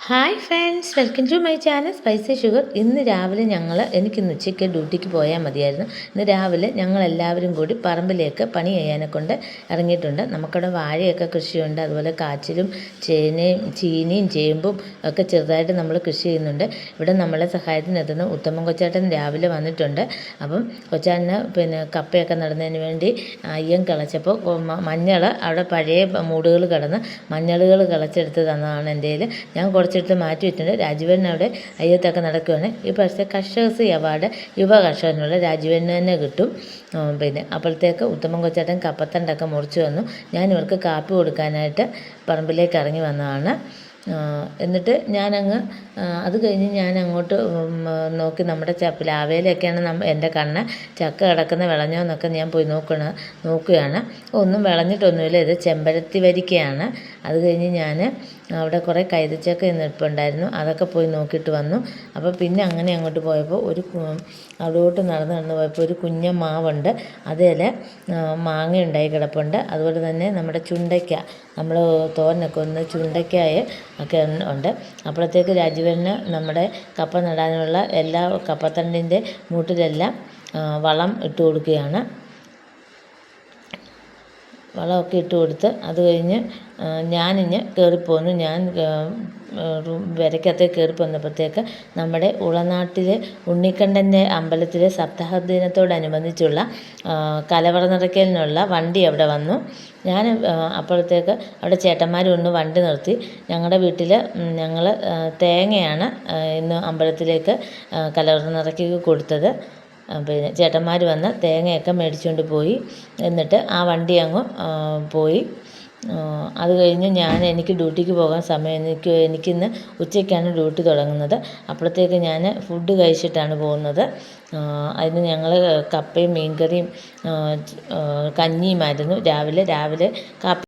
Hi friends, welcome to my channel spicy sugar. ഇന്ന് രാവിലെ എനിക്കിന്ന് ഉച്ചയ്ക്ക് ഡ്യൂട്ടിക്ക് പോയാൽ മതിയായിരുന്നു. ഇന്ന് രാവിലെ ഞങ്ങളെല്ലാവരും കൂടി പറമ്പിലേക്ക് പണി ചെയ്യാനെ കൊണ്ട് ഇറങ്ങിയിട്ടുണ്ട്. നമുക്കവിടെ വാഴയൊക്കെ കൃഷിയുണ്ട്, അതുപോലെ കാച്ചിലും ചീനിയും ചേമ്പും ഒക്കെ ചെറുതായിട്ട് നമ്മൾ കൃഷി ചെയ്യുന്നുണ്ട്. ഇവിടെ നമ്മളെ സഹായത്തിനെത്തുന്ന ഉത്തമൻ കൊച്ചേട്ടൻ രാവിലെ വന്നിട്ടുണ്ട്. അപ്പം കൊച്ചേട്ടന് കപ്പയൊക്കെ നടുന്നതിന് വേണ്ടി അയ്യം കിളച്ചപ്പോൾ മഞ്ഞൾ അവിടെ പഴയ മൂടുകൾ കിടന്ന് മഞ്ഞളുകൾ കിളച്ചെടുത്ത് തന്നതാണ് എൻ്റെ കയ്യിൽ. ഞാൻ കുറച്ചെടുത്ത് മാറ്റി വെച്ചിട്ടുണ്ട്. രാജീവൻ അവിടെ അയ്യത്തൊക്കെ നടക്കുകയാണ്. ഈ പ്രാവശ്യത്തെ കർഷകശ്രീ അവാർഡ് യുവ കർഷകനുള്ള രാജീവന് തന്നെ കിട്ടും. അപ്പോഴത്തേക്ക് ഉത്തമൻ കൊച്ചേട്ടൻ കപ്പത്തണ്ടൊക്കെ മുറിച്ച് വന്നു. ഞാൻ ഇവർക്ക് കാപ്പി കൊടുക്കാനായിട്ട് പറമ്പിലേക്ക് ഇറങ്ങി വന്നതാണ്. എന്നിട്ട് അത് കഴിഞ്ഞ് ഞാൻ അങ്ങോട്ട് നോക്കി. നമ്മുടെ പ്ലാവേലൊക്കെയാണ് എൻ്റെ കണ്ണ്. ചക്ക കിടക്കുന്ന വിളഞ്ഞോ എന്നൊക്കെ ഞാൻ പോയി നോക്കുകയാണ്. ഒന്നും വിളഞ്ഞിട്ടൊന്നുമില്ല. ഇത് ചെമ്പരത്തി വരിക്കയാണ്. അത് കഴിഞ്ഞ് ഞാൻ അവിടെ കുറേ കൈതച്ചക്ക നിൽപ്പുണ്ടായിരുന്നു, അതൊക്കെ പോയി നോക്കിയിട്ട് വന്നു. അപ്പോൾ പിന്നെ അങ്ങനെ അങ്ങോട്ട് പോയപ്പോൾ അവിടോട്ട് നടന്ന് പോയപ്പോൾ ഒരു കുഞ്ഞ മാവുണ്ട്. അതിൽ മാങ്ങ ഉണ്ടായി കിടപ്പുണ്ട്. അതുപോലെ തന്നെ നമ്മുടെ ചുണ്ടയ്ക്ക, നമ്മൾ തോരനൊക്കെ ചുണ്ടയ്ക്കായ ഒക്കെ ഉണ്ട്. അപ്പോഴത്തേക്ക് രാജീവന് നമ്മുടെ കപ്പ നടാനുള്ള എല്ലാ കപ്പത്തണ്ടിൻ്റെ മൂട്ടിലെല്ലാം വളം ഇട്ട് കൊടുക്കുകയാണ്. വളമൊക്കെ ഇട്ട് കൊടുത്ത് അത് കഴിഞ്ഞ് ഞാനിഞ്ഞ് കയറിപ്പോന്നു. ഞാൻ വരയ്ക്കകത്തേക്ക് കയറിപ്പോന്നപ്പോഴത്തേക്ക് നമ്മുടെ ഉളനാട്ടിലെ ഉണ്ണിക്കണ്ണൻ്റെ അമ്പലത്തിലെ സപ്താഹ ദിനത്തോടനുബന്ധിച്ചുള്ള കലവറ നിറയ്ക്കലിനുള്ള വണ്ടി അവിടെ വന്നു. ഞാൻ അപ്പോഴത്തേക്ക് അവിടെ ചേട്ടന്മാരും ഒന്ന് വണ്ടി നിർത്തി. ഞങ്ങളുടെ വീട്ടിൽ ഞങ്ങൾ തേങ്ങയാണ് ഇന്ന് അമ്പലത്തിലേക്ക് കലവറ നിറയ്ക്ക് കൊടുത്തത്. ചേട്ടന്മാർ വന്ന് തേങ്ങയൊക്കെ മേടിച്ചുകൊണ്ട് പോയി. എന്നിട്ട് ആ വണ്ടി അങ്ങ് പോയി. അത് കഴിഞ്ഞ് എനിക്ക് ഡ്യൂട്ടിക്ക് പോകാൻ സമയം. എനിക്കിന്ന് ഉച്ചയ്ക്കാണ് ഡ്യൂട്ടി തുടങ്ങുന്നത്. അപ്പോഴത്തേക്ക് ഞാൻ ഫുഡ് കഴിച്ചിട്ടാണ് പോകുന്നത്. അതിന് ഞങ്ങൾ കപ്പയും മീൻകറിയും കഞ്ഞിയുമായിരുന്നു രാവിലെ കാപ്പി